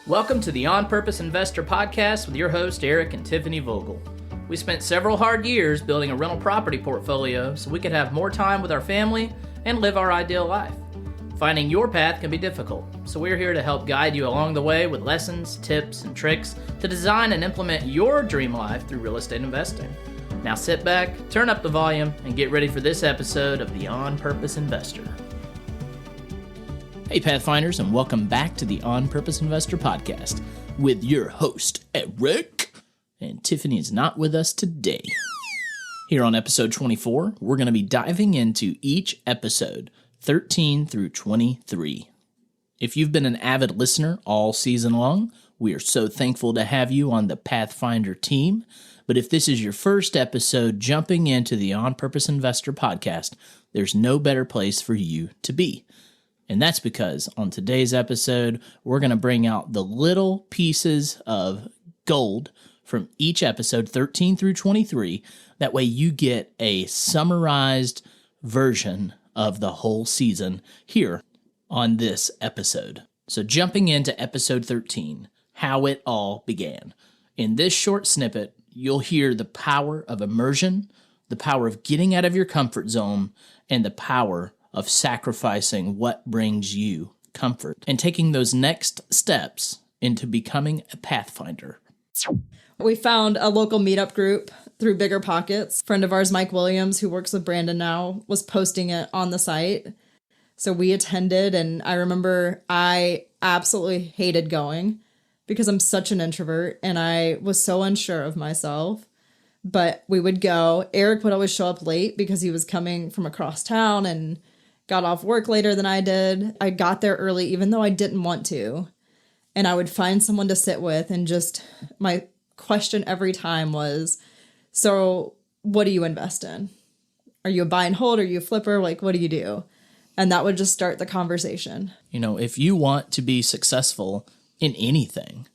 Welcome to the On Purpose Investor Podcast with your host, Eric and Tiffany Vogel. We spent several hard years building a rental property portfolio so we could have more time with our family and live our ideal life. Finding your path can be difficult, so we're here to help guide you along the way with lessons, tips, and tricks to design and implement your dream life through real estate investing. Now sit back, turn up the volume, and get ready for this episode of the On Purpose Investor. Hey Pathfinders, and welcome back to the On Purpose Investor Podcast with your host, Eric. And Tiffany is not with us today. Here on episode 24, we're going to be diving into each episode, 13 through 23. If you've been an avid listener all season long, we are so thankful to have you on the Pathfinder team. But if this is your first episode jumping into the On Purpose Investor Podcast, there's no better place for you to be. And that's because on today's episode, we're going to bring out the little pieces of gold from each episode, 13 through 23. That way you get a summarized version of the whole season here on this episode. So jumping into episode 13, how it all began. In this short snippet, you'll hear the power of immersion, the power of getting out of your comfort zone, and the power of sacrificing what brings you comfort and taking those next steps into becoming a Pathfinder. We found a local meetup group through Bigger Pockets. A friend of ours, Mike Williams, who works with Brandon now, was posting it on the site. So we attended, and I remember I absolutely hated going because I'm such an introvert and I was so unsure of myself. But we would go. Eric would always show up late because he was coming from across town and got off work later than I did. I got there early even though I didn't want to. And I would find someone to sit with, and just my question every time was, so what do you invest in? Are you a buy and hold? Are you a flipper? Like, what do you do? And that would just start the conversation. You know, if you want to be successful in anything,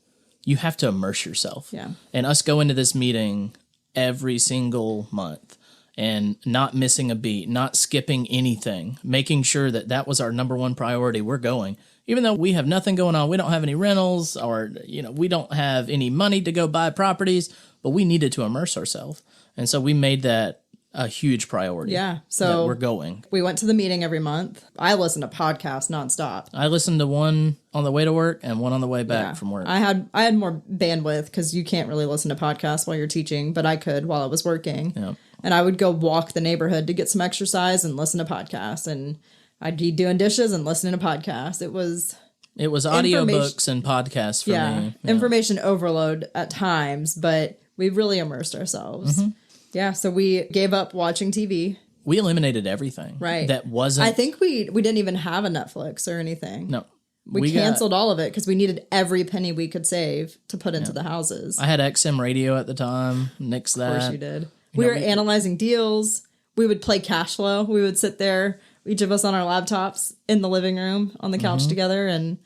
you have to immerse yourself. Yeah. And us go into this meeting every single month and not missing a beat, not skipping anything, making sure that that was our number one priority. We're going. Even though we have nothing going on, we don't have any rentals, or, we don't have any money to go buy properties, but we needed to immerse ourselves. And so we made that a huge priority. Yeah. So we're going. We went to the meeting every month. I listen to podcasts nonstop. I listened to one on the way to work and one on the way back from work. I had more bandwidth because you can't really listen to podcasts while you're teaching, but I could while I was working. Yeah. And I would go walk the neighborhood to get some exercise and listen to podcasts. And I'd be doing dishes and listening to podcasts. It was audiobooks and podcasts for me. Yeah. Information overload at times, but we really immersed ourselves. Mm-hmm. Yeah, so we gave up watching TV. We eliminated everything. Right. That wasn't... I think we didn't even have a Netflix or anything. No. We canceled all of it because we needed every penny we could save to put into the houses. I had XM radio at the time. Nixed that. Of course you did. We were analyzing deals. We would play cash flow. We would sit there, each of us on our laptops in the living room on the couch together, and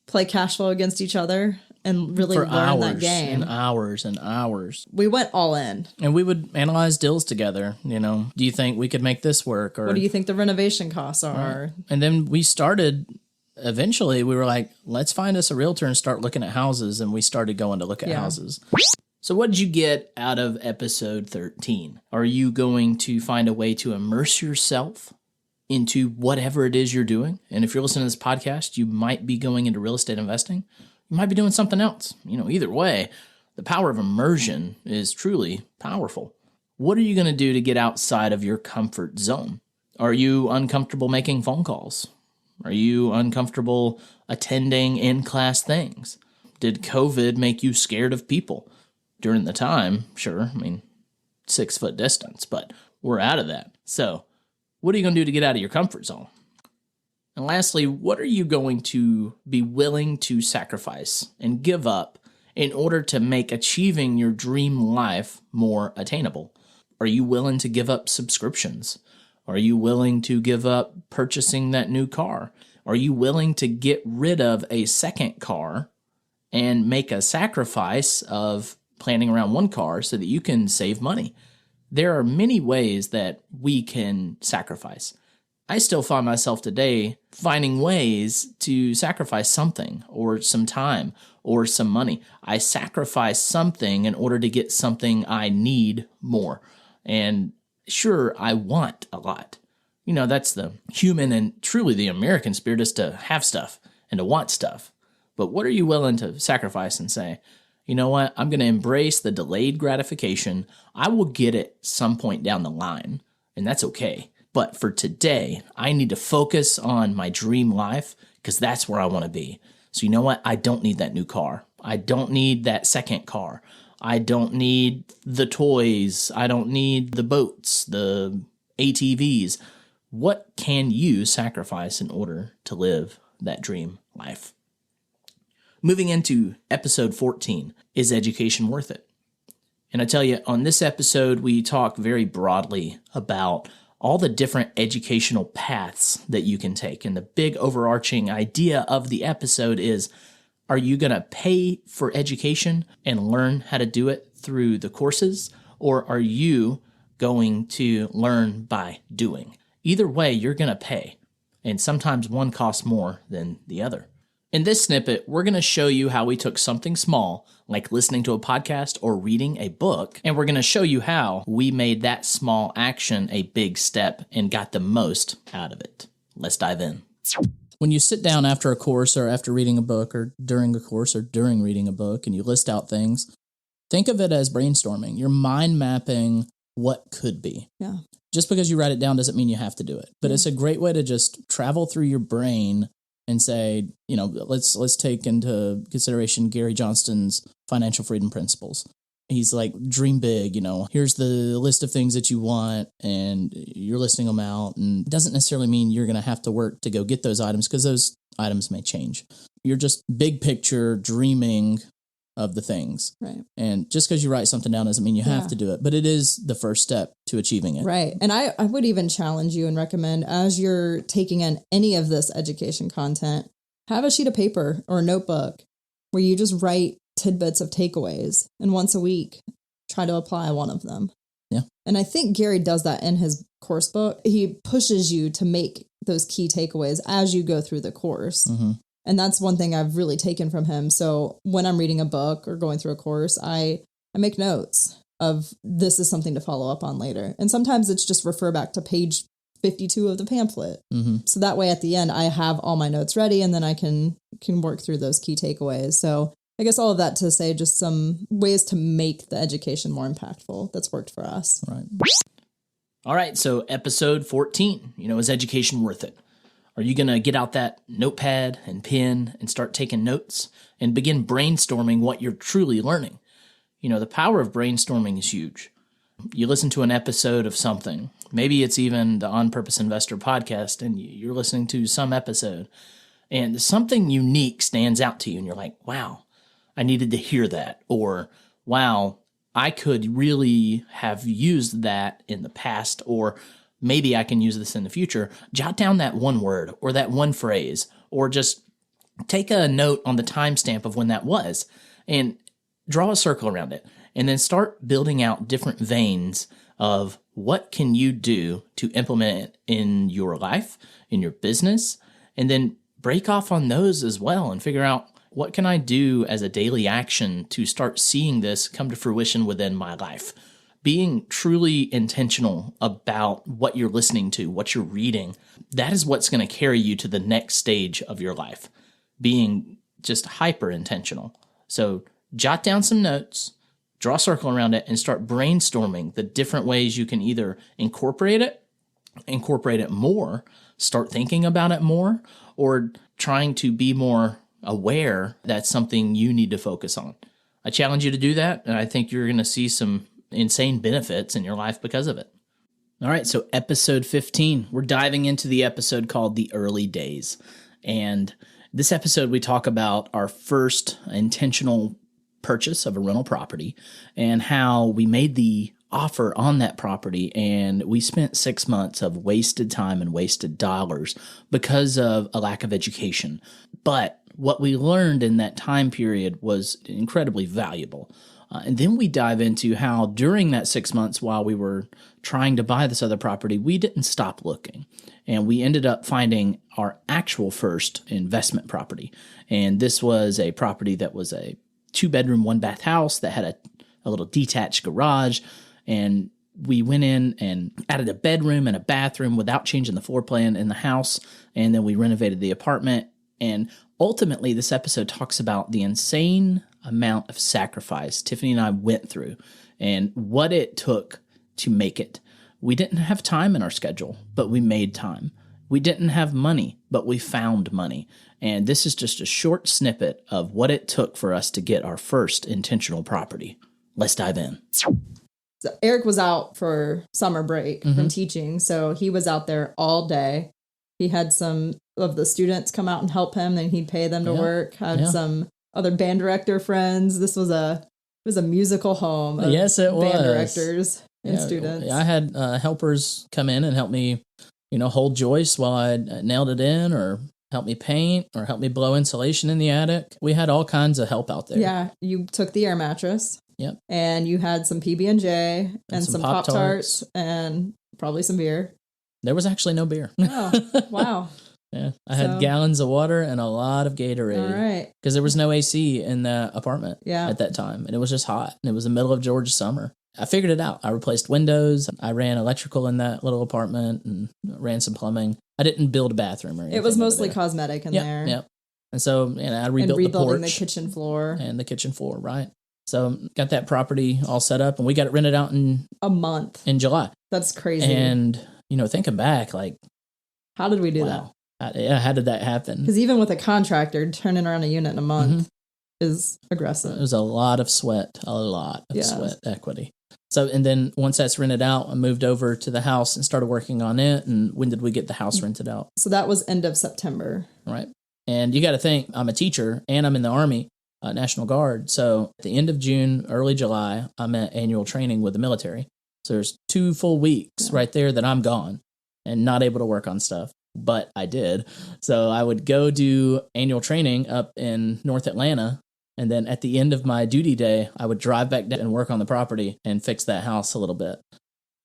play cash flow against each other and really learn that game. And hours and hours. We went all in. And we would analyze deals together. Do you think we could make this work? Or what do you think the renovation costs are? Right. And then we started, eventually we were like, let's find us a realtor and start looking at houses. And we started going to look at houses. So what did you get out of episode 13? Are you going to find a way to immerse yourself into whatever it is you're doing? And if you're listening to this podcast, you might be going into real estate investing. You might be doing something else. Either way, the power of immersion is truly powerful. What are you going to do to get outside of your comfort zone? Are you uncomfortable making phone calls? Are you uncomfortable attending in-class things? Did COVID make you scared of people? During the time, sure, 6-foot distance, but we're out of that. So what are you going to do to get out of your comfort zone? And lastly, what are you going to be willing to sacrifice and give up in order to make achieving your dream life more attainable? Are you willing to give up subscriptions? Are you willing to give up purchasing that new car? Are you willing to get rid of a second car and make a sacrifice of planning around one car so that you can save money? There are many ways that we can sacrifice. I still find myself today finding ways to sacrifice something or some time or some money. I sacrifice something in order to get something I need more. And sure, I want a lot. That's the human and truly the American spirit, is to have stuff and to want stuff. But what are you willing to sacrifice and say, you know what, I'm going to embrace the delayed gratification. I will get it some point down the line, and that's okay. But for today, I need to focus on my dream life because that's where I want to be. So you know what? I don't need that new car. I don't need that second car. I don't need the toys. I don't need the boats, the ATVs. What can you sacrifice in order to live that dream life? Moving into episode 14, is education worth it? And I tell you, on this episode, we talk very broadly about all the different educational paths that you can take. And the big overarching idea of the episode is, are you going to pay for education and learn how to do it through the courses? Or are you going to learn by doing? Either way, you're going to pay. And sometimes one costs more than the other. In this snippet, we're going to show you how we took something small, like listening to a podcast or reading a book, and we're going to show you how we made that small action a big step and got the most out of it. Let's dive in. When you sit down after a course or after reading a book or during a course or during reading a book and you list out things, think of it as brainstorming. You're mind mapping what could be. Yeah. Just because you write it down doesn't mean you have to do it, but it's a great way to just travel through your brain and say, let's take into consideration Gary Johnston's financial freedom principles. He's like, dream big, here's the list of things that you want, and you're listing them out. And it doesn't necessarily mean you're going to have to work to go get those items, because those items may change. You're just big picture dreaming of the things. Right. And just because you write something down doesn't mean you have to do it, but it is the first step to achieving it. Right. And I would even challenge you and recommend, as you're taking in any of this education content, have a sheet of paper or a notebook where you just write tidbits of takeaways, and once a week, try to apply one of them. Yeah. And I think Gary does that in his course book. He pushes you to make those key takeaways as you go through the course. Mm-hmm. And that's one thing I've really taken from him. So when I'm reading a book or going through a course, I make notes of, this is something to follow up on later. And sometimes it's just refer back to page 52 of the pamphlet. Mm-hmm. So that way at the end, I have all my notes ready, and then I can work through those key takeaways. So I guess all of that to say just some ways to make the education more impactful. That's worked for us. Right. All right. So episode 14, is education worth it? Are you going to get out that notepad and pen and start taking notes and begin brainstorming what you're truly learning? The power of brainstorming is huge. You listen to an episode of something. Maybe it's even the On Purpose Investor podcast, and you're listening to some episode, and something unique stands out to you, and you're like, wow, I needed to hear that. Or, wow, I could really have used that in the past, or maybe I can use this in the future. Jot down that one word or that one phrase, or just take a note on the timestamp of when that was and draw a circle around it. And then start building out different veins of what can you do to implement it in your life, in your business, and then break off on those as well and figure out, what can I do as a daily action to start seeing this come to fruition within my life? Being truly intentional about what you're listening to, what you're reading, that is what's going to carry you to the next stage of your life. Being just hyper intentional. So jot down some notes, draw a circle around it, and start brainstorming the different ways you can either incorporate it more, start thinking about it more, or trying to be more aware that's something you need to focus on. I challenge you to do that, and I think you're going to see some insane benefits in your life because of it. All right, so episode 15, we're diving into the episode called The Early Days. And this episode, we talk about our first intentional purchase of a rental property and how we made the offer on that property, and we spent 6 months of wasted time and wasted dollars because of a lack of education. But what we learned in that time period was incredibly valuable. And then we dive into how during that 6 months while we were trying to buy this other property, we didn't stop looking. And we ended up finding our actual first investment property. And this was a property that was a 2-bedroom, 1-bath house that had a little detached garage. And we went in and added a bedroom and a bathroom without changing the floor plan in the house. And then we renovated the apartment. And ultimately, this episode talks about the insane amount of sacrifice Tiffany and I went through and what it took to make it. We didn't have time in our schedule, but we made time. We didn't have money, but we found money. And this is just a short snippet of what it took for us to get our first intentional property. Let's dive in. So Eric was out for summer break from teaching, so he was out there all day. He had some of the students come out and help him, and he'd pay them to work. Had some other band director friends. This was a musical home of yes, it was. Band directors and students. I had helpers come in and help me, hold joists while I nailed it in, or help me paint, or help me blow insulation in the attic. We had all kinds of help out there. Yeah, you took the air mattress. Yep. And you had some PB&J and some Pop-Tarts and probably some beer. There was actually no beer. Oh, wow. Yeah, I had gallons of water and a lot of Gatorade. All right. Because there was no AC in the apartment at that time. And it was just hot. And it was the middle of Georgia summer. I figured it out. I replaced windows. I ran electrical in that little apartment and ran some plumbing. I didn't build a bathroom or anything. It was mostly cosmetic in there. Yeah. And so I rebuilt the porch. And rebuilding the kitchen floor. And the kitchen floor, right. So got that property all set up. And we got it rented out in a month. In July. That's crazy. And, thinking back, how did we do that? How did that happen? Because even with a contractor, turning around a unit in a month is aggressive. It was a lot of sweat, sweat equity. So, and then once that's rented out, I moved over to the house and started working on it. And when did we get the house rented out? So that was end of September. Right. And you got to think, I'm a teacher and I'm in the Army, National Guard. So at the end of June, early July, I'm at annual training with the military. So there's 2 full weeks right there that I'm gone and not able to work on stuff. But I did. So I would go do annual training up in North Atlanta. And then at the end of my duty day, I would drive back down and work on the property and fix that house a little bit.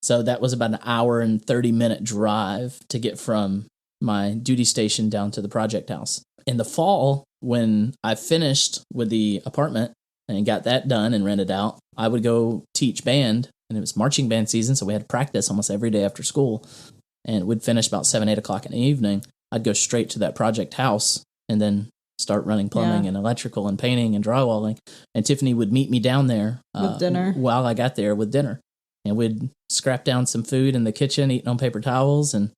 So that was about an hour and 30-minute drive to get from my duty station down to the project house. In the fall, when I finished with the apartment and got that done and rented out, I would go teach band. And it was marching band season, so we had practice almost every day after school. And we'd finish about 7, 8 o'clock in the evening. I'd go straight to that project house and then start running plumbing and electrical and painting and drywalling. And Tiffany would meet me down there with dinner while I got there with dinner. And we'd scrap down some food in the kitchen, eating on paper towels, and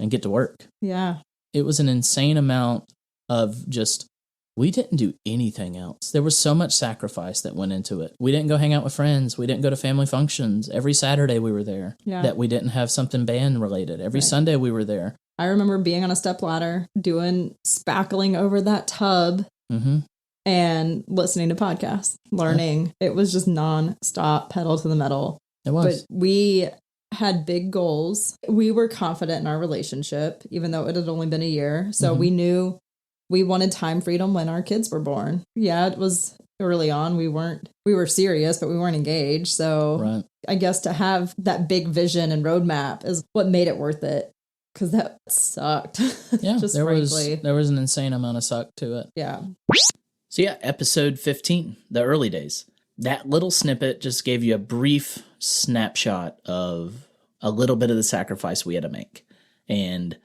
get to work. Yeah. It was an insane amount of just, we didn't do anything else. There was so much sacrifice that went into it. We didn't go hang out with friends. We didn't go to family functions. Every Saturday we were there. Yeah. That we didn't have something band related. Every Sunday we were there. I remember being on a stepladder, doing spackling over that tub and listening to podcasts, learning. It was just non-stop, pedal to the metal. It was. But we had big goals. We were confident in our relationship, even though it had only been a year. So we knew we wanted time freedom when our kids were born. Yeah, it was early on. We were serious, but we weren't engaged. So I guess to have that big vision and roadmap is what made it worth it. Because that sucked. Yeah, just there was an insane amount of suck to it. Yeah. So yeah, episode 15, the early days. That little snippet just gave you a brief snapshot of a little bit of the sacrifice we had to make. And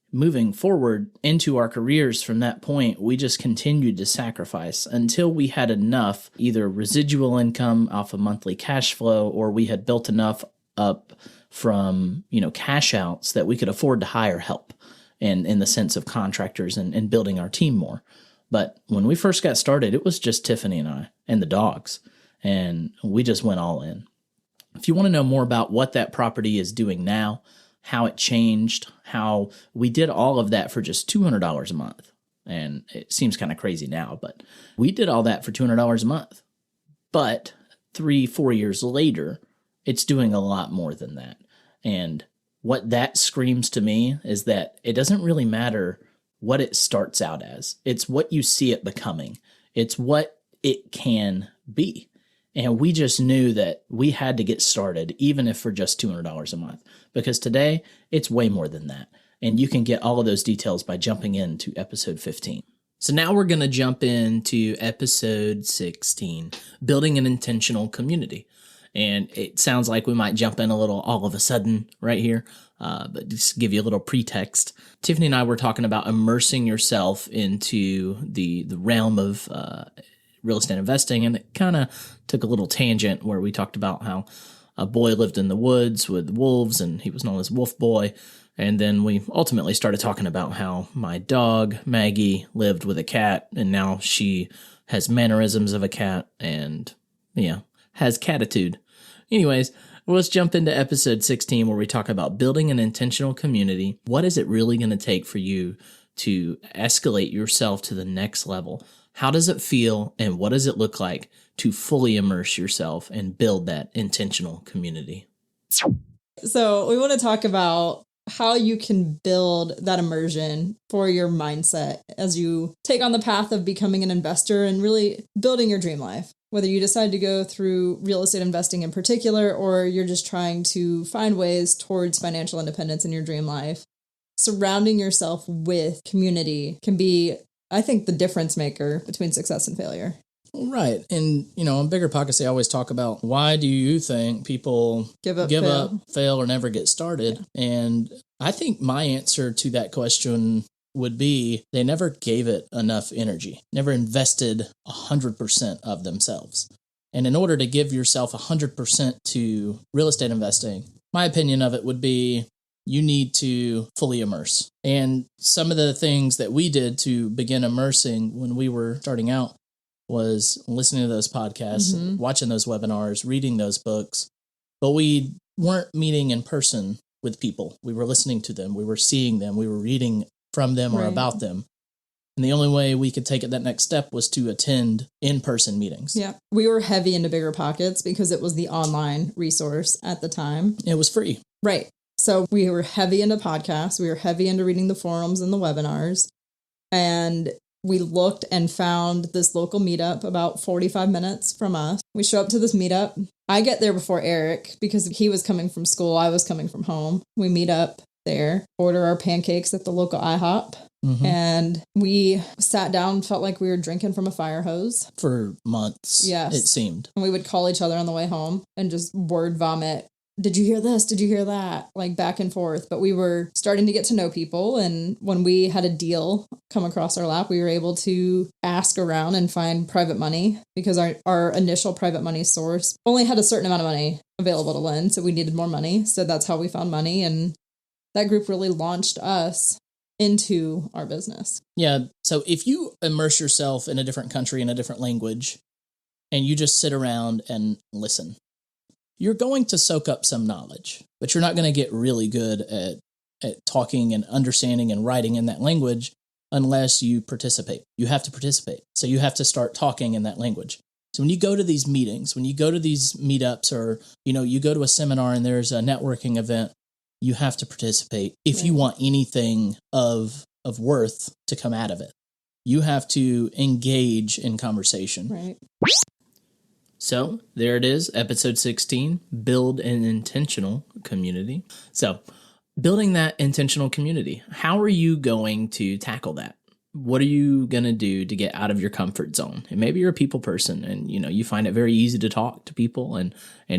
moving forward into our careers from that point, we just continued to sacrifice until we had enough either residual income off of monthly cash flow, or we had built enough up from, cash outs that we could afford to hire help and in the sense of contractors and building our team more. But when we first got started, it was just Tiffany and I and the dogs, and we just went all in. If you want to know more about what that property is doing now, how it changed, how we did all of that for just $200 a month. And it seems kind of crazy now, but we did all that for $200 a month. But 3-4 years later, it's doing a lot more than that. And what that screams to me is that it doesn't really matter what it starts out as. It's what you see it becoming. It's what it can be. And we just knew that we had to get started, even if for just $200 a month, because today it's way more than that. And you can get all of those details by jumping into episode 15. So now we're going to jump into episode 16, building an intentional community. And it sounds like we might jump in a little all of a sudden right here, but just give you a little pretext. Tiffany and I were talking about immersing yourself into the realm of real estate investing, and it kind of took a little tangent where we talked about how a boy lived in the woods with wolves, and he was known as Wolf Boy. And then we ultimately started talking about how my dog, Maggie, lived with a cat, and now she has mannerisms of a cat and, has catitude. Anyways, let's jump into episode 16 where we talk about building an intentional community. What is it really going to take for you to escalate yourself to the next level? How does it feel, and what does it look like to fully immerse yourself and build that intentional community? So we want to talk about how you can build that immersion for your mindset as you take on the path of becoming an investor and really building your dream life. Whether you decide to go through real estate investing in particular, or you're just trying to find ways towards financial independence in your dream life, surrounding yourself with community can be, I think, the difference maker between success and failure. Right. And, in Bigger Pockets, they always talk about, why do you think people give up, fail, or never get started? Yeah. And I think my answer to that question would be they never gave it enough energy, never invested 100% of themselves. And in order to give yourself 100% to real estate investing, my opinion of it would be you need to fully immerse. And some of the things that we did to begin immersing when we were starting out was listening to those podcasts, watching those webinars, reading those books. But we weren't meeting in person with people. We were listening to them. We were seeing them. We were reading from them or about them. And the only way we could take it that next step was to attend in-person meetings. Yeah. We were heavy into Bigger Pockets because it was the online resource at the time. It was free. Right. So we were heavy into podcasts. We were heavy into reading the forums and the webinars. And we looked and found this local meetup about 45 minutes from us. We show up to this meetup. I get there before Eric because he was coming from school. I was coming from home. We meet up there, order our pancakes at the local IHOP. And we sat down, felt like we were drinking from a fire hose. For months, yes, it seemed. And we would call each other on the way home and just word vomit. Did you hear this? Did you hear that? Like back and forth. But we were starting to get to know people. And when we had a deal come across our lap, we were able to ask around and find private money because our initial private money source only had a certain amount of money available to lend. So we needed more money. So that's how we found money. And that group really launched us into our business. Yeah. So if you immerse yourself in a different country in a different language and you just sit around and listen, you're going to soak up some knowledge, but you're not going to get really good at talking and understanding and writing in that language unless you participate. You have to participate. So you have to start talking in that language. So when you go to these meetings, when you go to these meetups, or, you go to a seminar and there's a networking event, you have to participate if you want anything of worth to come out of it. You have to engage in conversation. Right. So there it is, episode 16, build an intentional community. So building that intentional community, how are you going to tackle that? What are you going to do to get out of your comfort zone? And maybe you're a people person and, you find it very easy to talk to people and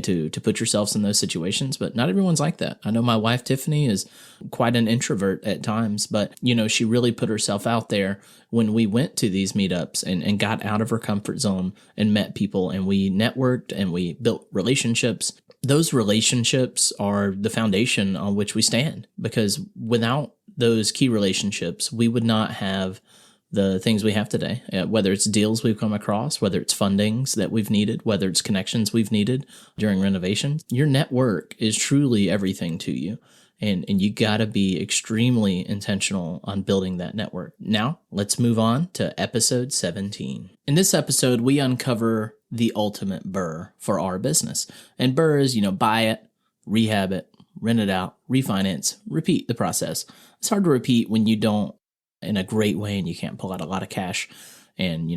to put yourselves in those situations, but not everyone's like that. I know my wife, Tiffany, is quite an introvert at times, but, she really put herself out there when we went to these meetups and got out of her comfort zone and met people, and we networked and we built relationships. Those relationships are the foundation on which we stand, because without those key relationships, we would not have the things we have today, whether it's deals we've come across, whether it's fundings that we've needed, whether it's connections we've needed during renovations. Your network is truly everything to you. And you got to be extremely intentional on building that network. Now, let's move on to episode 17. In this episode, we uncover the ultimate BRRRR for our business. And BRRRR is, buy it, rehab it, rent it out, refinance, repeat the process. It's hard to repeat when you don't in a great way and you can't pull out a lot of cash. And,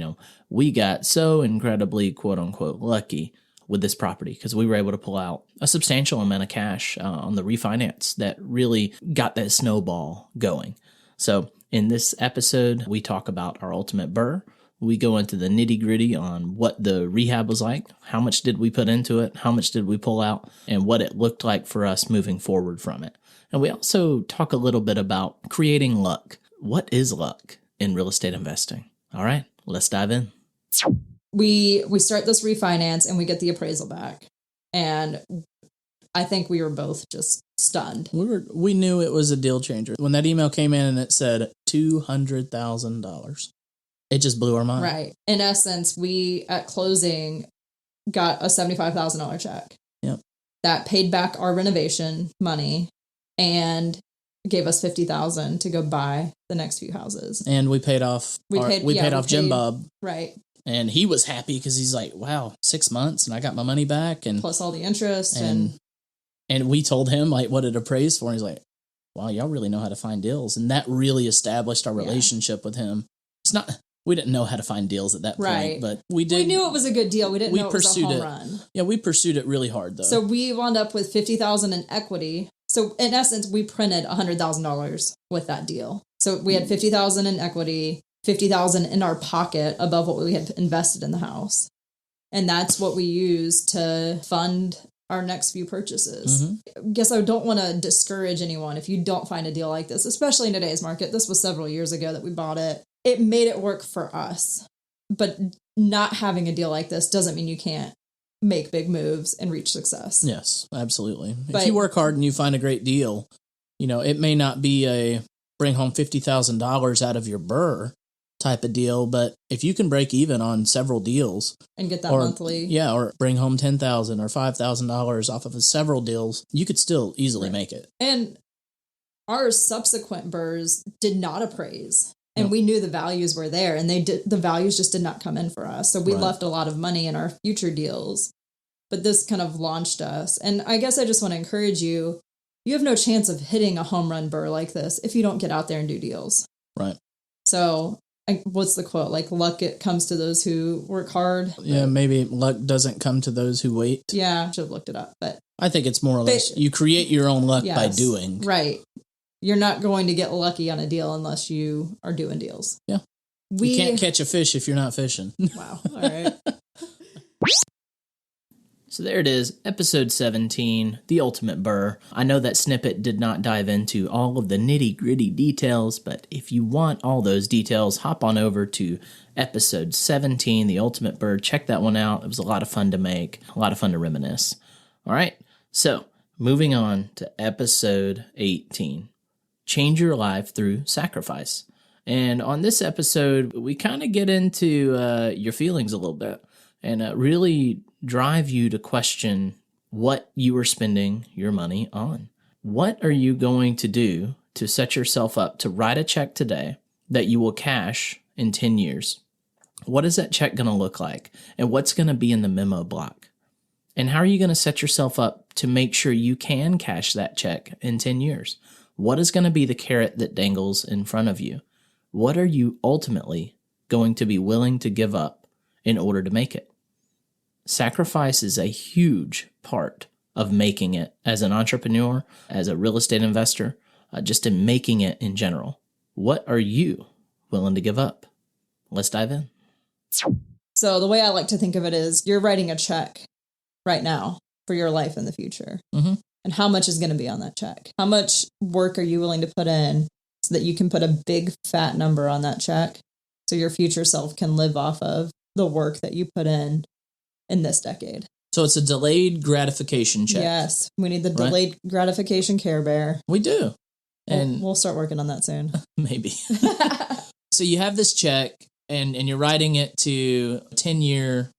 we got so incredibly, quote unquote, lucky with this property because we were able to pull out a substantial amount of cash on the refinance that really got that snowball going. So in this episode, we talk about our ultimate BRRRR. We go into the nitty gritty on what the rehab was like, how much did we put into it, how much did we pull out, and what it looked like for us moving forward from it. And we also talk a little bit about creating luck. What is luck in real estate investing? All right, let's dive in. We start this refinance and we get the appraisal back. And I think we were both just stunned. We knew it was a deal changer. When that email came in and it said $200,000, it just blew our mind. Right. In essence, we at closing got a $75,000 check. Yep. That paid back our renovation money and gave us $50,000 to go buy the next few houses. And we paid off Jim Bob. Right. And he was happy because he's like, wow, 6 months and I got my money back. And plus all the interest. And we told him like what it appraised for. And he's like, wow, y'all really know how to find deals. And that really established our relationship with him. We didn't know how to find deals at that point, but we did. We knew it was a good deal. We didn't know it was a home run. Yeah, we pursued it really hard though. So we wound up with $50,000 in equity. So in essence, we printed $100,000 with that deal. So we had $50,000 in equity, $50,000 in our pocket above what we had invested in the house. And that's what we used to fund our next few purchases. Mm-hmm. I guess I don't want to discourage anyone if you don't find a deal like this, especially in today's market. This was several years ago that we bought it. It made it work for us. But not having a deal like this doesn't mean you can't make big moves and reach success. Yes, absolutely. If you work hard and you find a great deal, it may not be a bring home $50,000 out of your BRRRR type of deal, but if you can break even on several deals and get that monthly, or bring home $10,000 or $5,000 off of several deals, you could still easily make it. And our subsequent BRRRRs did not appraise. And we knew the values were there, and the values just did not come in for us. So we left a lot of money in our future deals. But this kind of launched us. And I guess I just want to encourage you, you have no chance of hitting a home run BRRRR like this if you don't get out there and do deals. Right. So what's the quote? Like, luck, it comes to those who work hard. Yeah, maybe luck doesn't come to those who wait. Yeah, I should have looked it up. But I think it's more or less you create your own luck by doing. Right. You're not going to get lucky on a deal unless you are doing deals. Yeah. You can't catch a fish if you're not fishing. Wow. All right. So there it is, episode 17, The Ultimate BRRRR. I know that snippet did not dive into all of the nitty-gritty details, but if you want all those details, hop on over to episode 17, The Ultimate BRRRR. Check that one out. It was a lot of fun to make, a lot of fun to reminisce. All right, so moving on to episode 18. Change your life through sacrifice. And on this episode, we kind of get into your feelings a little bit and really drive you to question what you are spending your money on. What are you going to do to set yourself up to write a check today that you will cash in 10 years? What is that check going to look like? And what's going to be in the memo block? And how are you going to set yourself up to make sure you can cash that check in 10 years? What is going to be the carrot that dangles in front of you? What are you ultimately going to be willing to give up in order to make it? Sacrifice is a huge part of making it as an entrepreneur, as a real estate investor, just in making it in general. What are you willing to give up? Let's dive in. So the way I like to think of it is you're writing a check right now for your life in the future. Mm-hmm. And how much is going to be on that check? How much work are you willing to put in so that you can put a big fat number on that check so your future self can live off of the work that you put in this decade? So it's a delayed gratification check. Yes, we need the delayed gratification Care Bear. We do. And we'll start working on that soon. Maybe. So you have this check and you're writing it to 10-year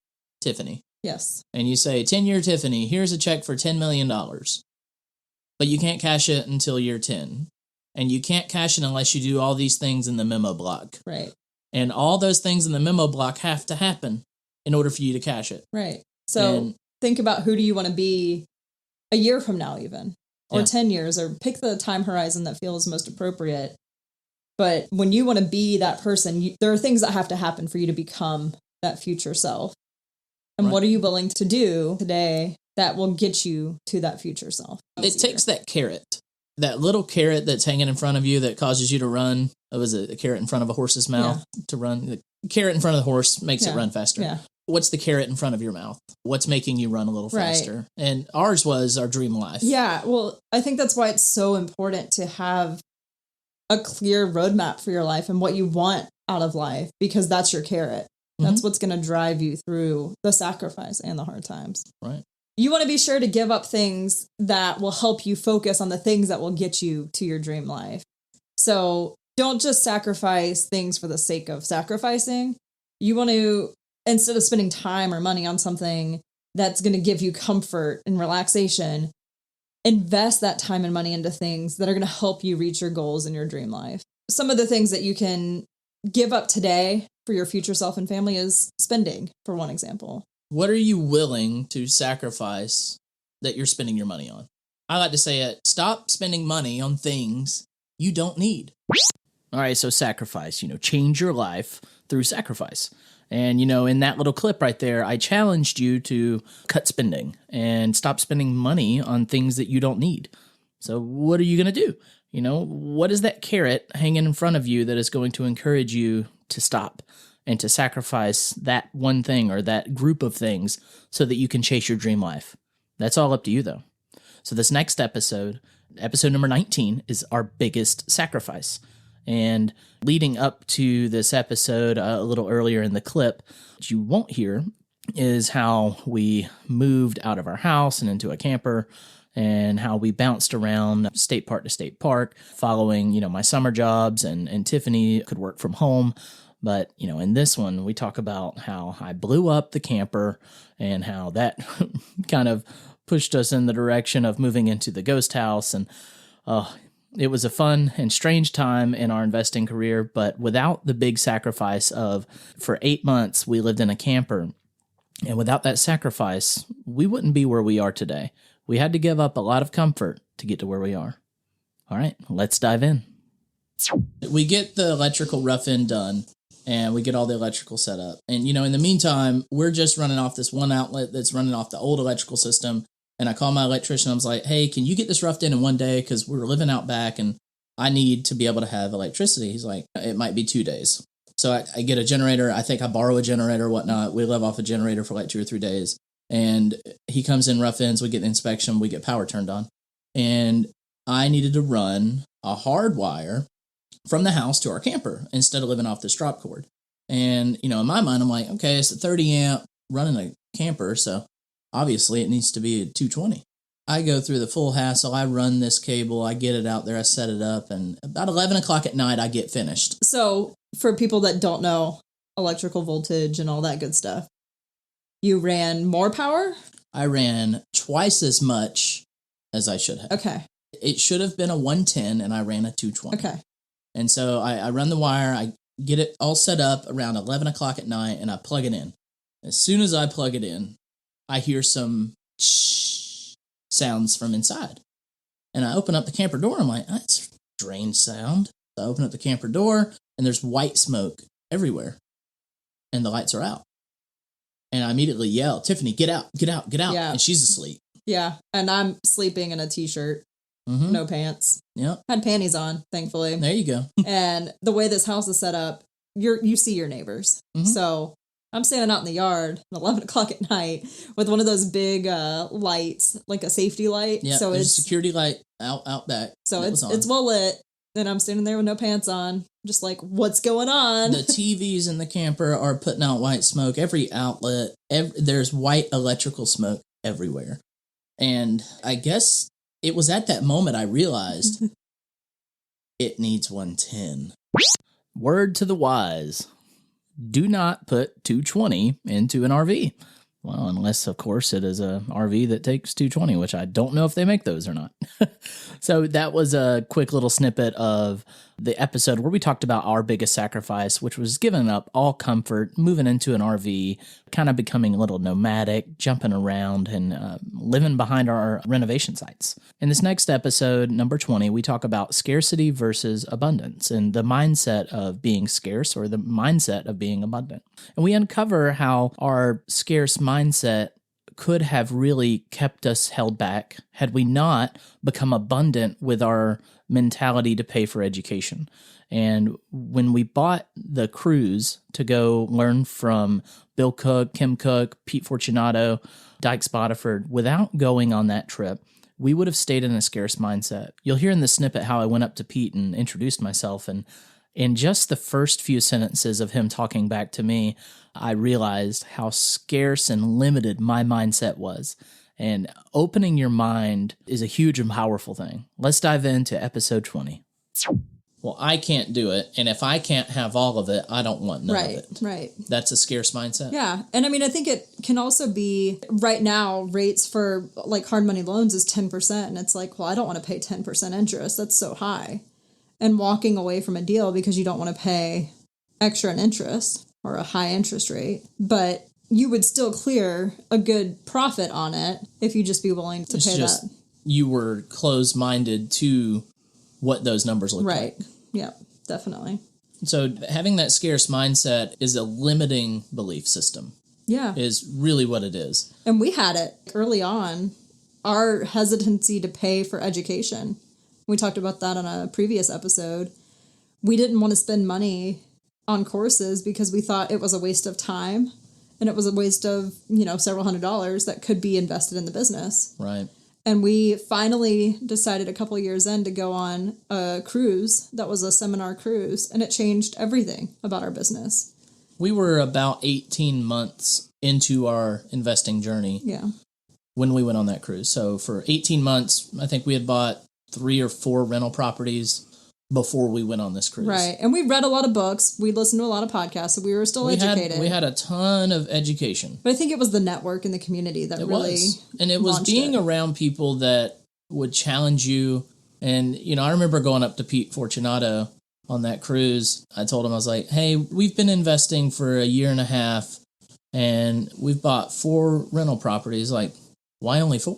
Tiffany. Yes. And you say, 10-year Tiffany, here's a check for $10 million. But you can't cash it until year 10. And you can't cash it unless you do all these things in the memo block. Right. And all those things in the memo block have to happen in order for you to cash it. Right. So think about who do you want to be a year from now even, or 10 years, or pick the time horizon that feels most appropriate. But when you want to be that person, there are things that have to happen for you to become that future self. And what are you willing to do today that will get you to that future self? It takes that carrot, that little carrot that's hanging in front of you that causes you to run. It was a carrot in front of a horse's mouth to run. The carrot in front of the horse makes it run faster. Yeah. What's the carrot in front of your mouth? What's making you run a little faster? Right. And ours was our dream life. Yeah. Well, I think that's why it's so important to have a clear roadmap for your life and what you want out of life, because that's your carrot. That's what's going to drive you through the sacrifice and the hard times. Right. You want to be sure to give up things that will help you focus on the things that will get you to your dream life. So don't just sacrifice things for the sake of sacrificing. You want to, instead of spending time or money on something that's going to give you comfort and relaxation, invest that time and money into things that are going to help you reach your goals in your dream life. Some of the things that you can give up today for your future self and family is spending, for one example. What are you willing to sacrifice that you're spending your money on? I like to say it, stop spending money on things you don't need. All right, so sacrifice, change your life through sacrifice. And, in that little clip right there, I challenged you to cut spending and stop spending money on things that you don't need. So what are you going to do? What is that carrot hanging in front of you that is going to encourage you to stop and to sacrifice that one thing or that group of things so that you can chase your dream life? That's all up to you, though. So this next episode number 19, is our biggest sacrifice. And leading up to this episode, a little earlier in the clip, what you won't hear is how we moved out of our house and into a camper, and how we bounced around state park to state park, following, my summer jobs, and Tiffany could work from home. But, in this one, we talk about how I blew up the camper and how that kind of pushed us in the direction of moving into the ghost house. And it was a fun and strange time in our investing career, but without the big sacrifice of, for 8 months, we lived in a camper. And without that sacrifice, we wouldn't be where we are today. We had to give up a lot of comfort to get to where we are. All right, let's dive in. We get the electrical rough end done, and we get all the electrical set up. And, in the meantime, we're just running off this one outlet that's running off the old electrical system. And I called my electrician. I was like, hey, can you get this roughed in one day? Because we're living out back, and I need to be able to have electricity. He's like, it might be 2 days. So I get a generator. I think I borrow a generator or whatnot. We live off a generator for like 2 or 3 days. And he comes in, rough ends, we get the inspection, we get power turned on. And I needed to run a hard wire from the house to our camper instead of living off this drop cord. And, in my mind, I'm like, okay, it's a 30 amp running a camper, so obviously it needs to be a 220. I go through the full hassle. I run this cable, I get it out there, I set it up, and about 11 o'clock at night, I get finished. So for people that don't know electrical voltage and all that good stuff, you ran more power? I ran twice as much as I should have. Okay. It should have been a 110, and I ran a 220. Okay. And so I run the wire, I get it all set up around 11 o'clock at night, and I plug it in. As soon as I plug it in, I hear some sounds from inside. And I open up the camper door, I'm like, that's a strange sound. So I open up the camper door, and there's white smoke everywhere. And the lights are out. And I immediately yell, Tiffany, get out, get out, get out. Yeah. And she's asleep. Yeah. And I'm sleeping in a t-shirt, no pants. Yep. Had panties on, thankfully. There you go. And the way this house is set up, you see your neighbors. So I'm standing out in the yard at 11 o'clock at night with one of those big lights, like a safety light. Yeah, so it's a security light out back. So it's well lit. And I'm standing there with no pants on, just like, what's going on? The TVs in the camper are putting out white smoke. Every outlet, there's white electrical smoke everywhere. And I guess it was at that moment I realized it needs 110. Word to the wise. Do not put 220 into an RV. Well, unless, of course, it is a RV that takes 220, which I don't know if they make those or not. So that was a quick little snippet of the episode where we talked about our biggest sacrifice, which was giving up all comfort, moving into an RV, kind of becoming a little nomadic, jumping around and living behind our renovation sites. In this next episode, number 20, we talk about scarcity versus abundance and the mindset of being scarce or the mindset of being abundant. And we uncover how our scarce mindset could have really kept us held back had we not become abundant with our mentality to pay for education. And when we bought the cruise to go learn from Bill Cook, Kim Cook, Pete Fortunato, Dykes Boddiford, without going on that trip, we would have stayed in a scarce mindset. You'll hear in the snippet how I went up to Pete and introduced myself, and in just the first few sentences of him talking back to me, I realized how scarce and limited my mindset was. And opening your mind is a huge and powerful thing. Let's dive into episode 20. Well, I can't do it, and if I can't have all of it, I don't want none of it. Right. That's a scarce mindset. Yeah. And I mean, I think it can also be right now rates for like hard money loans is 10%. And it's like, well, I don't want to pay 10% interest. That's so high. And walking away from a deal because you don't want to pay extra in interest or a high interest rate, but you would still clear a good profit on it if you just be willing to pay that. You were closed-minded to what those numbers look like. Right. Yeah, definitely. So having that scarce mindset is a limiting belief system. Yeah. Is really what it is. And we had it early on, our hesitancy to pay for education. We talked about that on a previous episode. We didn't want to spend money on courses because we thought it was a waste of time and it was a waste of, several $100s that could be invested in the business. Right. And we finally decided a couple of years in to go on a cruise that was a seminar cruise, and it changed everything about our business. We were about 18 months into our investing journey when we went on that cruise. So for 18 months, I think we had bought 3 or 4 rental properties before we went on this cruise. Right. And we read a lot of books. We listened to a lot of podcasts. So we were still educated. We had a ton of education. But I think it was the network and the community that it was being around people that would challenge you. And, I remember going up to Pete Fortunato on that cruise. I told him, I was like, hey, we've been investing for a year and a half and we've bought 4 rental properties. Like, why only 4?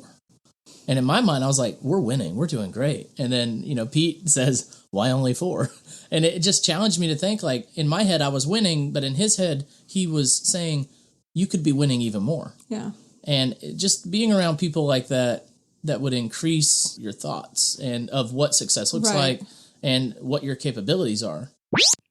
And in my mind, I was like, we're winning. We're doing great. And then, Pete says, why only 4? And it just challenged me to think, like, in my head, I was winning, but in his head, he was saying, you could be winning even more. Yeah. And just being around people like that would increase your thoughts and of what success looks like and what your capabilities are.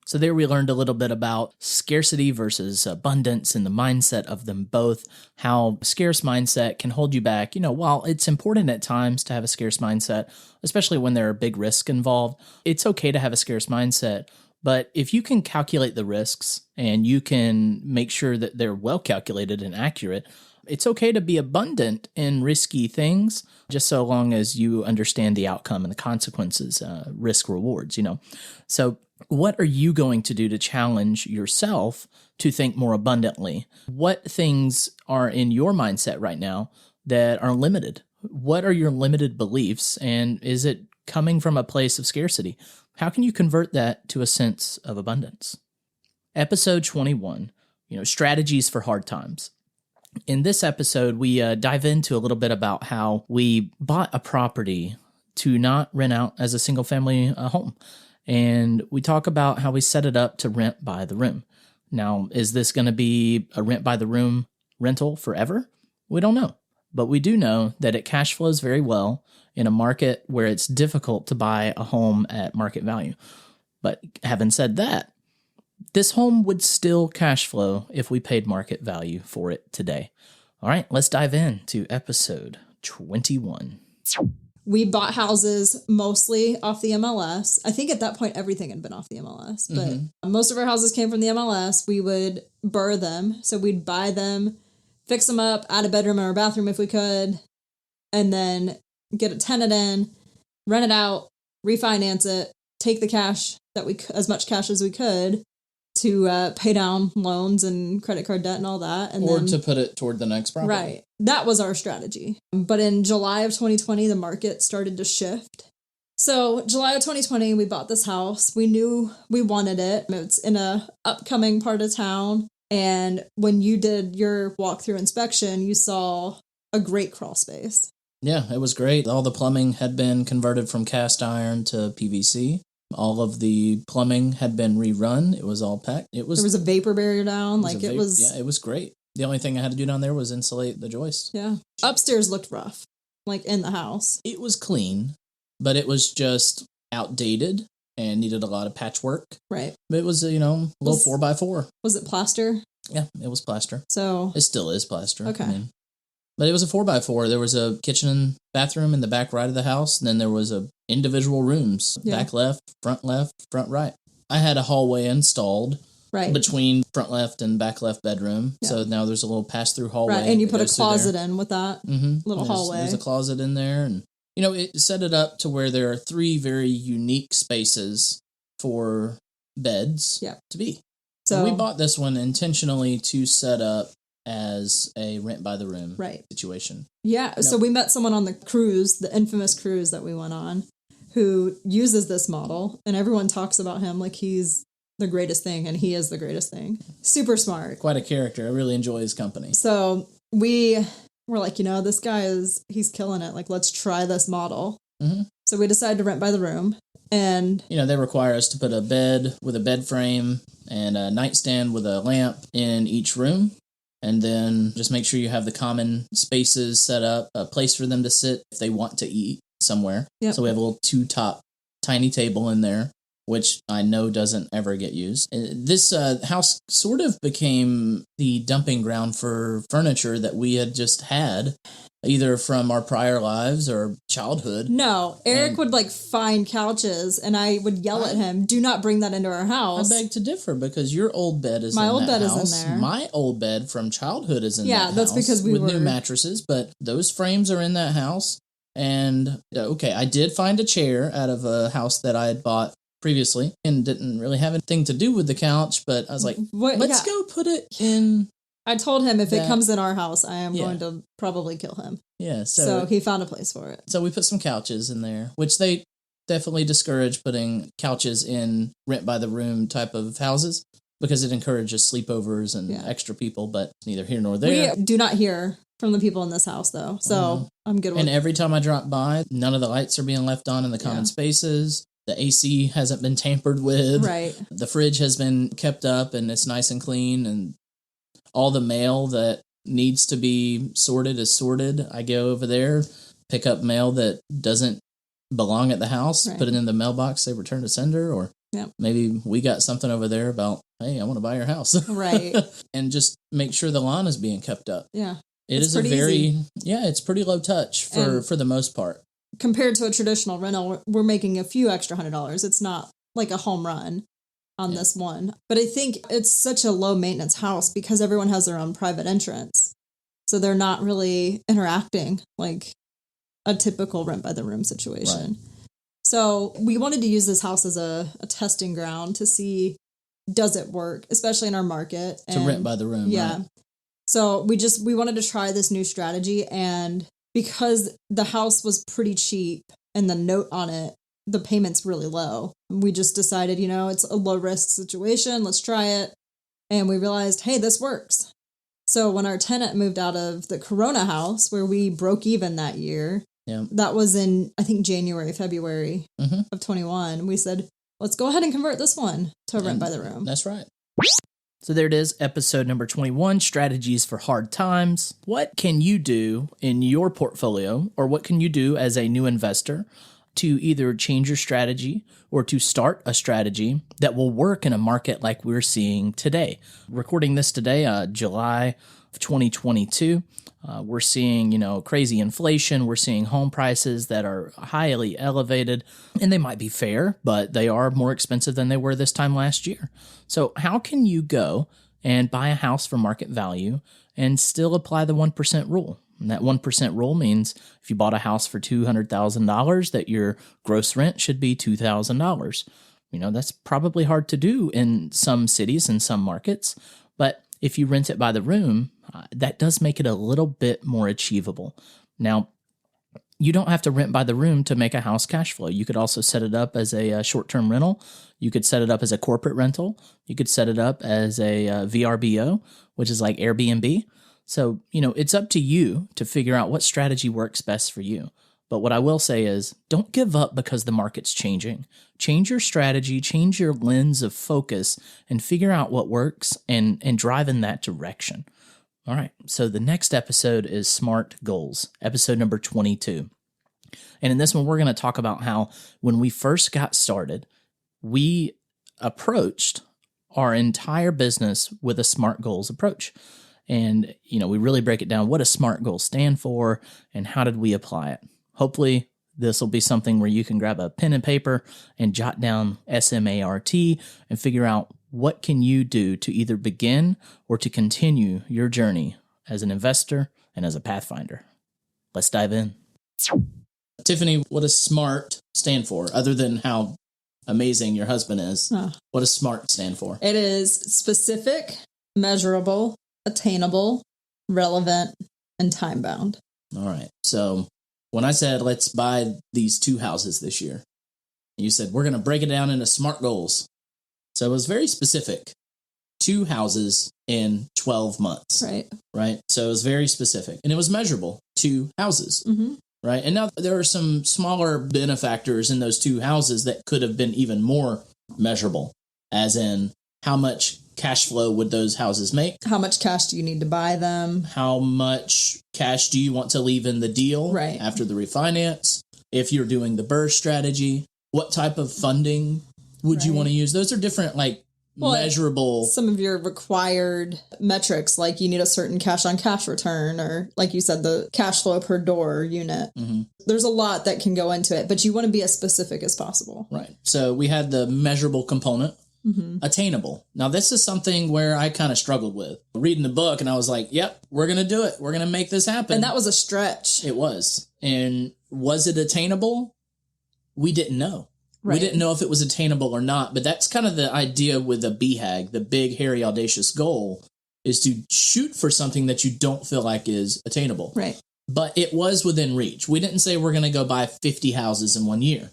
So there we learned a little bit about scarcity versus abundance and the mindset of them both, how scarce mindset can hold you back. While it's important at times to have a scarce mindset, especially when there are big risks involved, it's okay to have a scarce mindset. But if you can calculate the risks and you can make sure that they're well calculated and accurate, it's okay to be abundant in risky things, just so long as you understand the outcome and the consequences, risk rewards, So what are you going to do to challenge yourself to think more abundantly? What things are in your mindset right now that are limited? What are your limited beliefs? And is it coming from a place of scarcity? How can you convert that to a sense of abundance? Episode 21, strategies for hard times. In this episode, we dive into a little bit about how we bought a property to not rent out as a single family home. And we talk about how we set it up to rent by the room. Now, is this going to be a rent by the room rental forever? We don't know. But we do know that it cash flows very well in a market where it's difficult to buy a home at market value. But having said that, this home would still cash flow if we paid market value for it today. All right, let's dive into episode 21. We bought houses mostly off the MLS. I think at that point, everything had been off the MLS, but most of our houses came from the MLS. We would burr them. So we'd buy them, fix them up, add a bedroom or a bathroom if we could, and then get a tenant in, rent it out, refinance it, take the cash as much cash as we could to pay down loans and credit card debt and all that. And then to put it toward the next property. Right. That was our strategy. But in July of 2020, the market started to shift. So July of 2020, we bought this house. We knew we wanted it. It's in a upcoming part of town. And when you did your walkthrough inspection, you saw a great crawl space. Yeah, it was great. All the plumbing had been converted from cast iron to PVC. All of the plumbing had been rerun. It was all packed. There was a vapor barrier down. It was great. The only thing I had to do down there was insulate the joist. Yeah. Upstairs looked rough, in the house. It was clean, but it was just outdated and needed a lot of patchwork. Right. But it was, a little 4x4. Was it plaster? Yeah, it was plaster. So it still is plaster. Okay. But it was a 4x4. There was a kitchen and bathroom in the back right of the house, and then there was individual rooms, back left, front right. I had a hallway installed between front left and back left bedroom. Yeah. So now there's a little pass-through hallway. Right, and you put a closet in with that little hallway. There's a closet in there, and it set it up to where there are 3 very unique spaces for beds to be. So we bought this one intentionally to set up as a rent by the room situation. Yeah, so we met someone on the cruise, the infamous cruise that we went on, who uses this model, and everyone talks about him like he's the greatest thing, and he is the greatest thing. Super smart. Quite a character. I really enjoy his company. So we were like, this guy he's killing it. Let's try this model. Mm-hmm. So we decided to rent by the room. And they require us to put a bed with a bed frame and a nightstand with a lamp in each room. And then just make sure you have the common spaces set up, a place for them to sit if they want to eat somewhere. Yep. So we have a little 2-top tiny table in there, which I know doesn't ever get used. This house sort of became the dumping ground for furniture that we had just had, either from our prior lives or childhood. No, Eric would find couches, and I would yell at him, "Do not bring that into our house." I beg to differ, because your old bed is in that house. My old bed is in there. My old bed from childhood is in that house. Yeah, that's because we were with new mattresses, but those frames are in that house. And okay, I did find a chair out of a house that I had bought previously and didn't really have anything to do with the couch, but I was like, let's go put it in. I told him if it comes in our house, I am going to probably kill him. Yeah. So he found a place for it. So we put some couches in there, which they definitely discourage putting couches in rent by the room type of houses because it encourages sleepovers and extra people, but neither here nor there. We do not hear from the people in this house, though. So I'm good with it. And every time I drop by, none of the lights are being left on in the common spaces. The AC hasn't been tampered with. Right. The fridge has been kept up and it's nice and clean, and all the mail that needs to be sorted is sorted. I go over there, pick up mail that doesn't belong at the house, put it in the mailbox, say return to sender, or maybe we got something over there about, hey, I want to buy your house. Right. And just make sure the lawn is being kept up. Yeah. It's pretty low touch for the most part. Compared to a traditional rental, we're making a few extra $100. It's not like a home run on this one. But I think it's such a low maintenance house because everyone has their own private entrance. So they're not really interacting like a typical rent by the room situation. Right. So we wanted to use this house as a testing ground to see, does it work, especially in our market. To rent by the room. Yeah. Right. So we wanted to try this new strategy, and because the house was pretty cheap and the note on it, the payment's really low. We just decided, it's a low risk situation. Let's try it. And we realized, hey, this works. So when our tenant moved out of the Corona house where we broke even that year, that was in, I think, January, February of 21, we said, let's go ahead and convert this one to rent by the room. That's right. So there it is, episode number 21, Strategies for Hard Times. What can you do in your portfolio, or what can you do as a new investor to either change your strategy or to start a strategy that will work in a market like we're seeing today? Recording this today, July of 2022. We're seeing, crazy inflation. We're seeing home prices that are highly elevated, and they might be fair, but they are more expensive than they were this time last year. So how can you go and buy a house for market value and still apply the 1% rule? And that 1% rule means if you bought a house for $200,000, that your gross rent should be $2,000. That's probably hard to do in some cities and some markets, but if you rent it by the room, that does make it a little bit more achievable. Now, you don't have to rent by the room to make a house cash flow. You could also set it up as a short-term rental. You could set it up as a corporate rental. You could set it up as a VRBO, which is like Airbnb. So, it's up to you to figure out what strategy works best for you. But what I will say is don't give up because the market's changing. Change your strategy, change your lens of focus, and figure out what works and drive in that direction. All right, so the next episode is SMART Goals, episode number 22. And in this one, we're going to talk about how when we first got started, we approached our entire business with a SMART Goals approach. And, we really break it down. What does SMART Goals stand for and how did we apply it? Hopefully, this will be something where you can grab a pen and paper and jot down SMART and figure out what can you do to either begin or to continue your journey as an investor and as a pathfinder. Let's dive in. Tiffany, what does SMART stand for, other than how amazing your husband is? What does SMART stand for? It is specific, measurable, attainable, relevant, and time-bound. All right. So when I said, let's buy these 2 houses this year, you said, we're going to break it down into SMART goals. So it was very specific. 2 houses in 12 months. Right. So it was very specific and it was measurable. 2 houses. Mm-hmm. Right. And now there are some smaller benefactors in those 2 houses that could have been even more measurable, as in how much cash flow would those houses make? How much cash do you need to buy them? How much cash do you want to leave in the deal after the refinance? If you're doing the BRRRR strategy, what type of funding would you want to use? Those are different, measurable. Some of your required metrics, like you need a certain cash on cash return, or like you said, the cash flow per door unit. Mm-hmm. There's a lot that can go into it, but you want to be as specific as possible. Right. So we had the measurable component. Mm-hmm. Attainable. Now, this is something where I kind of struggled with reading the book, and I was like, yep, we're going to do it. We're going to make this happen. And that was a stretch. It was. And was it attainable? We didn't know. Right. We didn't know if it was attainable or not, but that's kind of the idea with a BHAG, the big, hairy, audacious goal, is to shoot for something that you don't feel like is attainable. Right. But it was within reach. We didn't say we're going to go buy 50 houses in 1 year.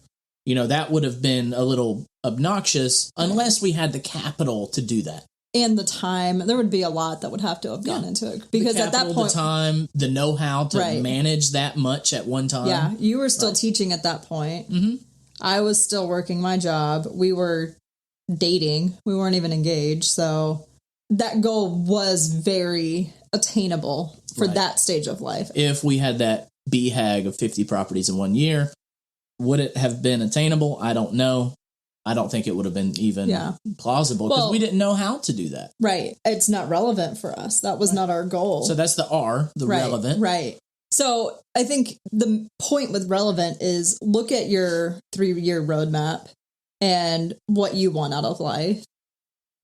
That would have been a little obnoxious unless we had the capital to do that. And the time. There would be a lot that would have to have gone into it. Because at that point, the time, the know-how to manage that much at one time. Yeah, you were still teaching at that point. Mm-hmm. I was still working my job. We were dating. We weren't even engaged. So that goal was very attainable for that stage of life. If we had that BHAG of 50 properties in 1 year, would it have been attainable? I don't know. I don't think it would have been even plausible because we didn't know how to do that. Right. It's not relevant for us. That was not our goal. So that's the R, the relevant. Right. So I think the point with relevant is look at your 3-year roadmap and what you want out of life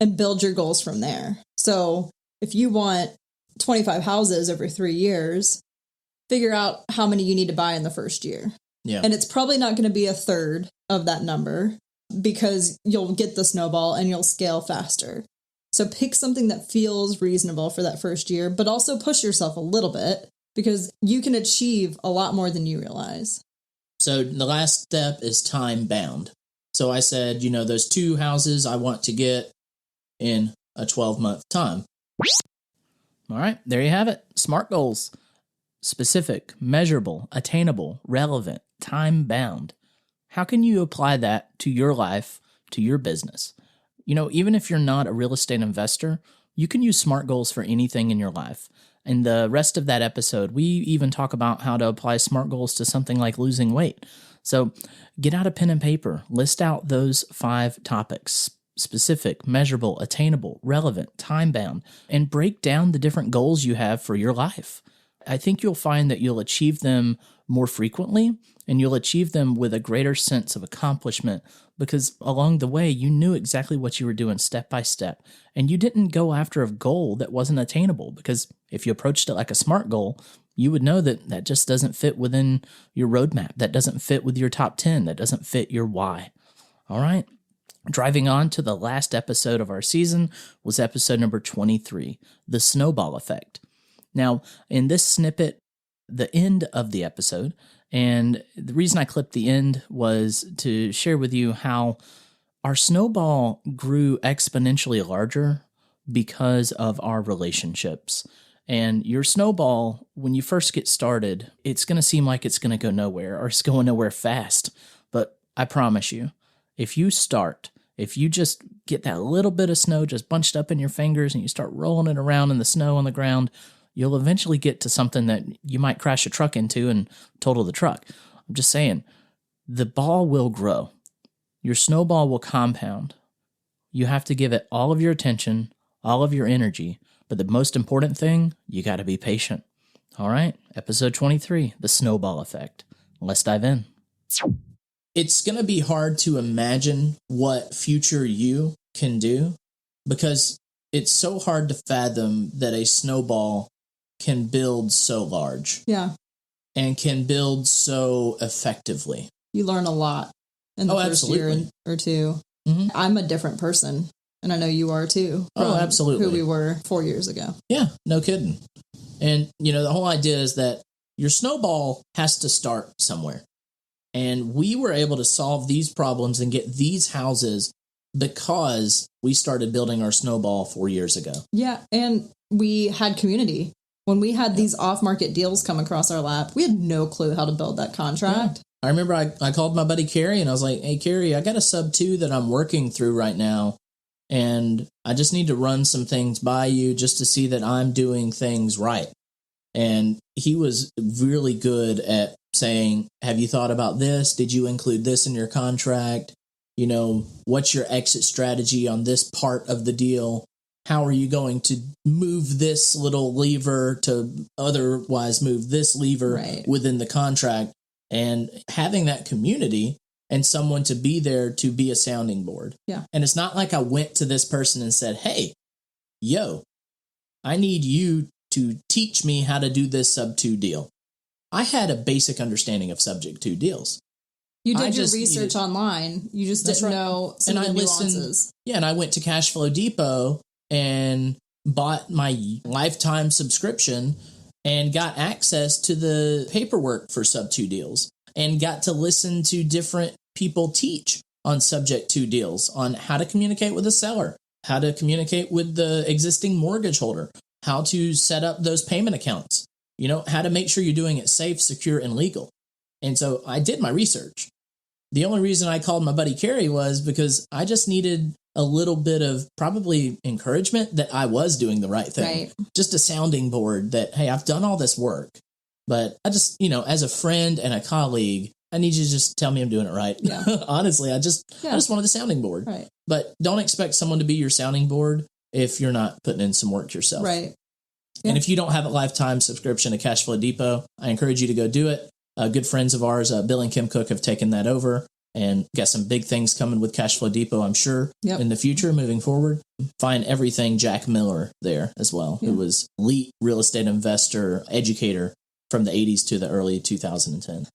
and build your goals from there. So if you want 25 houses over 3 years, figure out how many you need to buy in the first year. Yeah. And it's probably not going to be a third of that number because you'll get the snowball and you'll scale faster. So pick something that feels reasonable for that first year, but also push yourself a little bit because you can achieve a lot more than you realize. So the last step is time bound. So I said, those 2 houses I want to get in a 12-month time. All right, there you have it. SMART goals. Specific, measurable, attainable, relevant, time-bound. How can you apply that to your life, to your business? Even if you're not a real estate investor, you can use SMART goals for anything in your life. In the rest of that episode, we even talk about how to apply SMART goals to something like losing weight. So get out a pen and paper, list out those 5 topics: specific, measurable, attainable, relevant, time-bound, and break down the different goals you have for your life. I think you'll find that you'll achieve them more frequently and you'll achieve them with a greater sense of accomplishment because along the way, you knew exactly what you were doing step by step. And you didn't go after a goal that wasn't attainable because if you approached it like a SMART goal, you would know that that just doesn't fit within your roadmap. That doesn't fit with your top 10. That doesn't fit your why. All right. Driving on to the last episode of our season was episode number 23, the snowball effect. Now, in this snippet, the end of the episode, And the reason I clipped the end was to share with you how our snowball grew exponentially larger because of our relationships. And your snowball, when you first get started, it's going to seem like it's going to go nowhere or it's going nowhere fast. But I promise you, if you just get that little bit of snow just bunched up in your fingers and you start rolling it around in the snow on the ground, you'll eventually get to something that you might crash a truck into and total the truck. I'm just saying, the ball will grow. Your snowball will compound. You have to give it all of your attention, all of your energy. But the most important thing, you got to be patient. All right, episode 23, the snowball effect. Let's dive in. It's going to be hard to imagine what future you can do because it's so hard to fathom that a snowball can build so large. Yeah. And can build so effectively. You learn a lot in the first year or two. Mm-hmm. I'm a different person, and I know you are too. Absolutely. Who we were 4 years ago. Yeah, no kidding. And, the whole idea is that your snowball has to start somewhere. And we were able to solve these problems and get these houses because we started building our snowball 4 years ago. Yeah, and we had community. When we had these off-market deals come across our lap, we had no clue how to build that contract. Yeah. I remember I called my buddy Carrie and I was like, hey, Carrie, I got a sub 2 that I'm working through right now. And I just need to run some things by you just to see that I'm doing things right. And he was really good at saying, have you thought about this? Did you include this in your contract? What's your exit strategy on this part of the deal? How are you going to move this little lever to otherwise move this lever within the contract? And having that community and someone to be there to be a sounding board. Yeah. And it's not like I went to this person and said, hey, I need you to teach me how to do this sub 2 deal. I had a basic understanding of subject 2 deals. You did your research online. You just didn't know some of the nuances. And I went to Cashflow Depot and bought my lifetime subscription and got access to the paperwork for sub 2 deals and got to listen to different people teach on subject 2 deals, on how to communicate with a seller, how to communicate with the existing mortgage holder, how to set up those payment accounts, how to make sure you're doing it safe, secure, and legal. And so I did my research. The only reason I called my buddy Carrie was because I just needed a little bit of probably encouragement that I was doing the right thing. Right. Just a sounding board that, hey, I've done all this work, but I just, as a friend and a colleague, I need you to just tell me I'm doing it right. Yeah. Honestly, I just wanted a sounding board. Right. But don't expect someone to be your sounding board if you're not putting in some work yourself. Right. Yeah. And if you don't have a lifetime subscription to Cashflow Depot, I encourage you to go do it. Good friends of ours, Bill and Kim Cook, have taken that over and got some big things coming with Cashflow Depot, I'm sure, in the future, moving forward. Find everything Jack Miller there as well, who was elite real estate investor, educator from the 80s to the early 2010.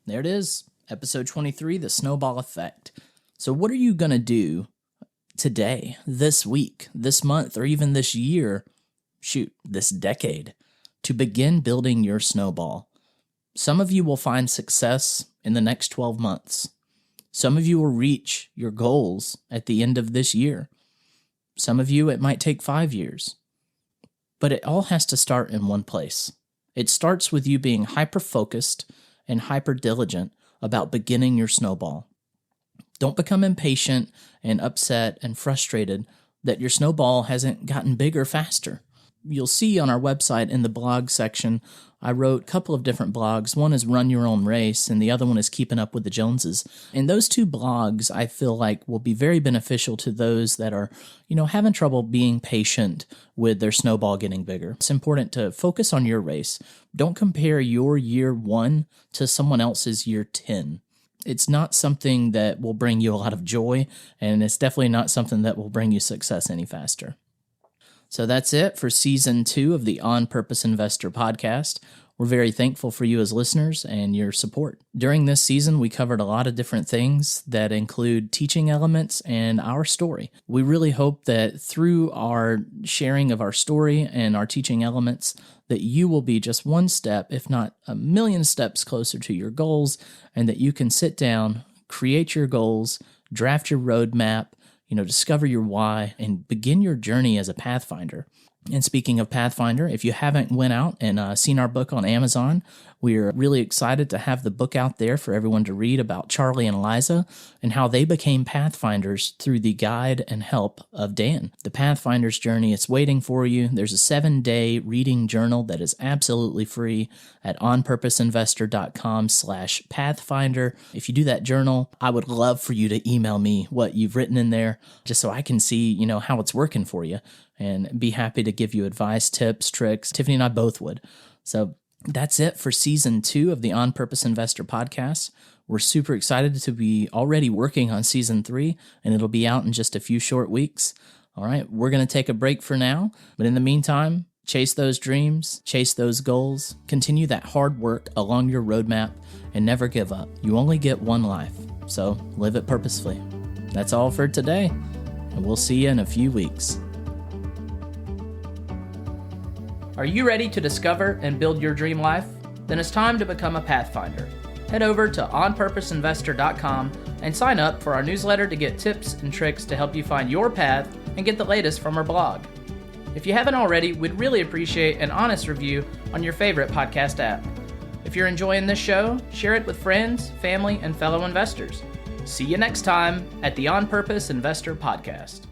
There it is, episode 23, the snowball effect. So what are you going to do today, this week, this month, or even this year, this decade, to begin building your snowball? Some of you will find success in the next 12 months. Some of you will reach your goals at the end of this year. Some of you, it might take 5 years. But it all has to start in one place. It starts with you being hyper-focused and hyper-diligent about beginning your snowball. Don't become impatient and upset and frustrated that your snowball hasn't gotten bigger faster. You'll see on our website in the blog section, I wrote a couple of different blogs. One is Run Your Own Race, and the other one is Keeping Up with the Joneses. And those two blogs, I feel like, will be very beneficial to those that are, having trouble being patient with their snowball getting bigger. It's important to focus on your race. Don't compare your year 1 to someone else's year 10. It's not something that will bring you a lot of joy, and it's definitely not something that will bring you success any faster. So that's it for Season 2 of the On Purpose Investor podcast. We're very thankful for you as listeners and your support. During this season, we covered a lot of different things that include teaching elements and our story. We really hope that through our sharing of our story and our teaching elements, that you will be just one step, if not a million steps closer to your goals, and that you can sit down, create your goals, draft your roadmap, discover your why, and begin your journey as a Pathfinder. And speaking of Pathfinder, if you haven't went out and seen our book on Amazon, we're really excited to have the book out there for everyone to read about Charlie and Liza and how they became Pathfinders through the guide and help of Dan. The Pathfinder's Journey is waiting for you. There's a 7-day reading journal that is absolutely free at onpurposeinvestor.com/Pathfinder. If you do that journal, I would love for you to email me what you've written in there just so I can see, how it's working for you and be happy to give you advice, tips, tricks. Tiffany and I both would. So that's it for Season 2 of the On Purpose Investor podcast. We're super excited to be already working on Season 3, and it'll be out in just a few short weeks. All right, we're going to take a break for now, but in the meantime, chase those dreams, chase those goals, continue that hard work along your roadmap, and never give up. You only get one life, so live it purposefully. That's all for today, and we'll see you in a few weeks. Are you ready to discover and build your dream life? Then it's time to become a Pathfinder. Head over to onpurposeinvestor.com and sign up for our newsletter to get tips and tricks to help you find your path and get the latest from our blog. If you haven't already, we'd really appreciate an honest review on your favorite podcast app. If you're enjoying this show, share it with friends, family, and fellow investors. See you next time at the On Purpose Investor Podcast.